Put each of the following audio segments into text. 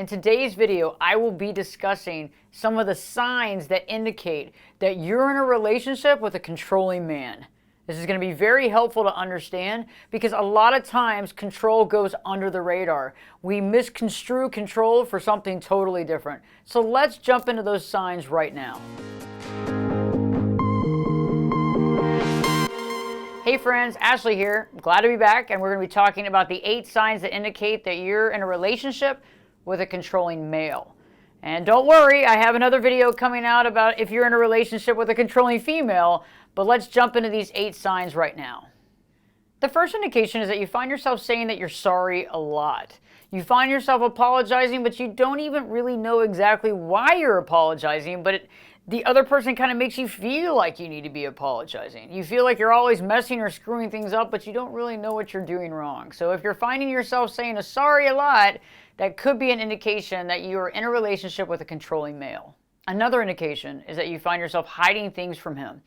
In today's video, I will be discussing some of the signs that indicate that you're in a relationship with a controlling man. This is going to be very helpful to understand because a lot of times control goes under the radar. We misconstrue control for something totally different. So let's jump into those signs right now. Hey friends, Ashley here. I'm glad to be back, and we're going to be talking about the 8 signs that indicate that you're in a relationship with a controlling male. And don't worry, I have another video coming out about if you're in a relationship with a controlling female, but let's jump into these 8 signs right now. The first indication is that you find yourself saying that you're sorry a lot. You find yourself apologizing, but you don't even really know exactly why you're apologizing, but the other person kind of makes you feel like you need to be apologizing. You feel like you're always messing or screwing things up, but you don't really know what you're doing wrong. So if you're finding yourself saying a sorry a lot, that could be an indication that you are in a relationship with a controlling male. Another indication is that you find yourself hiding things from him,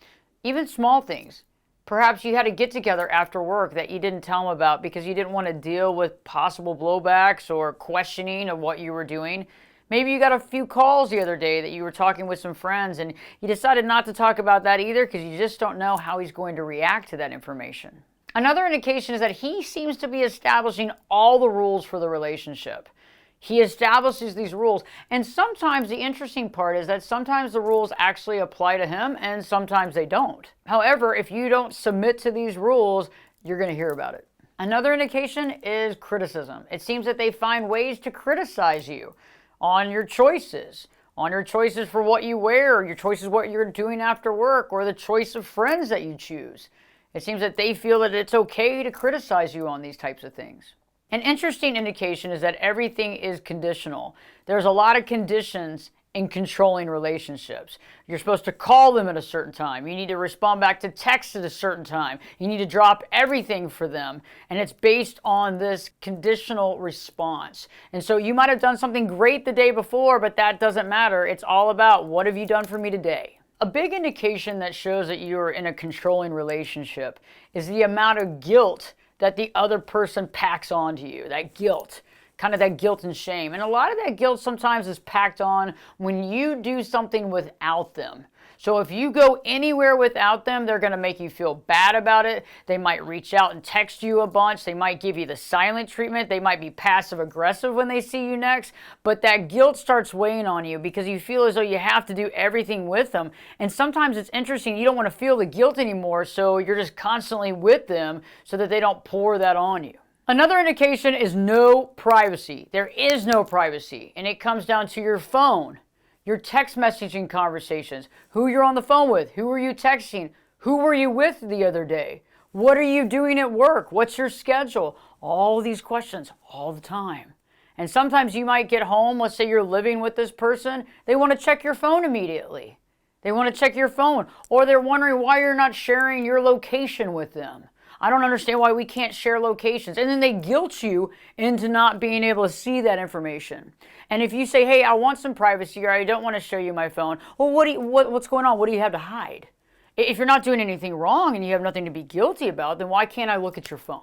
even small things. Perhaps you had a get-together after work that you didn't tell him about because you didn't want to deal with possible blowbacks or questioning of what you were doing. Maybe you got a few calls the other day that you were talking with some friends and you decided not to talk about that either because you just don't know how he's going to react to that information. Another indication is that he seems to be establishing all the rules for the relationship. He establishes these rules, and sometimes the interesting part is that sometimes the rules actually apply to him and sometimes they don't. However, if you don't submit to these rules, you're going to hear about it. Another indication is criticism. It seems that they find ways to criticize you on your choices for what you wear, your choices what you're doing after work, or the choice of friends that you choose. It seems that they feel that it's okay to criticize you on these types of things. An interesting indication is that everything is conditional. There's a lot of conditions in controlling relationships. You're supposed to call them at a certain time. You need to respond back to texts at a certain time. You need to drop everything for them. And it's based on this conditional response. And so you might have done something great the day before, but that doesn't matter. It's all about what have you done for me today? A big indication that shows that you're in a controlling relationship is the amount of guilt that the other person packs onto you. That guilt. Kind of that guilt and shame. And a lot of that guilt sometimes is packed on when you do something without them. So if you go anywhere without them, they're going to make you feel bad about it. They might reach out and text you a bunch. They might give you the silent treatment. They might be passive aggressive when they see you next. But that guilt starts weighing on you because you feel as though you have to do everything with them. And sometimes it's interesting. You don't want to feel the guilt anymore. So you're just constantly with them so that they don't pour that on you. Another indication is no privacy. There is no privacy, and it comes down to your phone, your text messaging conversations, who you're on the phone with, who are you texting, who were you with the other day, what are you doing at work, what's your schedule, all these questions all the time. And sometimes you might get home, let's say you're living with this person, they want to check your phone immediately. They want to check your phone, or they're wondering why you're not sharing your location with them. I don't understand why we can't share locations. And then they guilt you into not being able to see that information. And if you say, hey, I want some privacy or I don't want to show you my phone, well, what's going on? What do you have to hide? If you're not doing anything wrong and you have nothing to be guilty about, then why can't I look at your phone?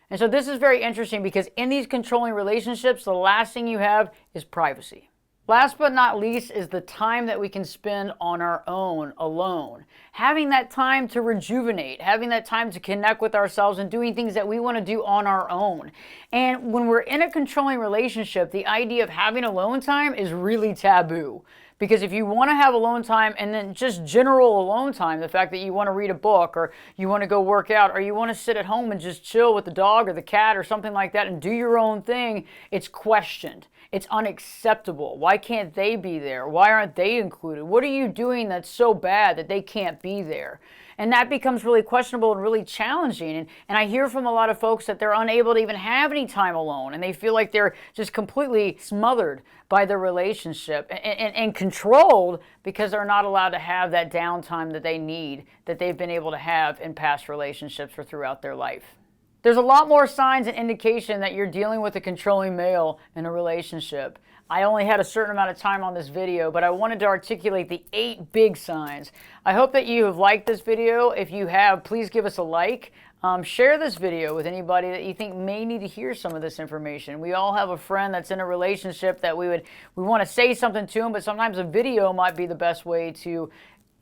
And so this is very interesting because in these controlling relationships, the last thing you have is privacy. Last but not least is the time that we can spend on our own, alone. Having that time to rejuvenate, having that time to connect with ourselves and doing things that we want to do on our own. And when we're in a controlling relationship, the idea of having alone time is really taboo. Because if you want to have alone time and then just general alone time, the fact that you want to read a book or you want to go work out or you want to sit at home and just chill with the dog or the cat or something like that and do your own thing, it's questioned. It's unacceptable. Why can't they be there? Why aren't they included? What are you doing that's so bad that they can't be there? And that becomes really questionable and really challenging. And I hear from a lot of folks that they're unable to even have any time alone. And they feel like they're just completely smothered by the relationship and controlled because they're not allowed to have that downtime that they need, that they've been able to have in past relationships or throughout their life. There's a lot more signs and indication that you're dealing with a controlling male in a relationship. I only had a certain amount of time on this video, but I wanted to articulate the 8 big signs. I hope that you have liked this video. If you have, please give us a like. Share this video with anybody that you think may need to hear some of this information. We all have a friend that's in a relationship that we want to say something to them, but sometimes a video might be the best way to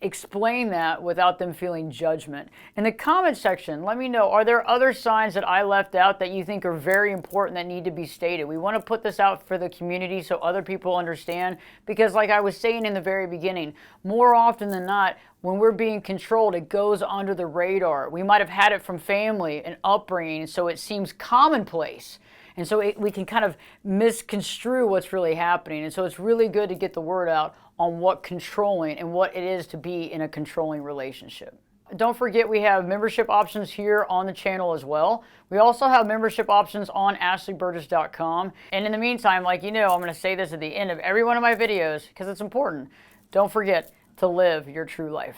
explain that without them feeling judgment. In the comment section, let me know, are there other signs that I left out that you think are very important that need to be stated? We want to put this out for the community so other people understand, because like I was saying in the very beginning, more often than not, when we're being controlled, it goes under the radar. We might have had it from family and upbringing, so it seems commonplace. And so we can kind of misconstrue what's really happening. And so it's really good to get the word out on what controlling and what it is to be in a controlling relationship. Don't forget, we have membership options here on the channel as well. We also have membership options on ashleyburgess.com. And in the meantime, like you know, I'm going to say this at the end of every one of my videos because it's important. Don't forget to live your true life.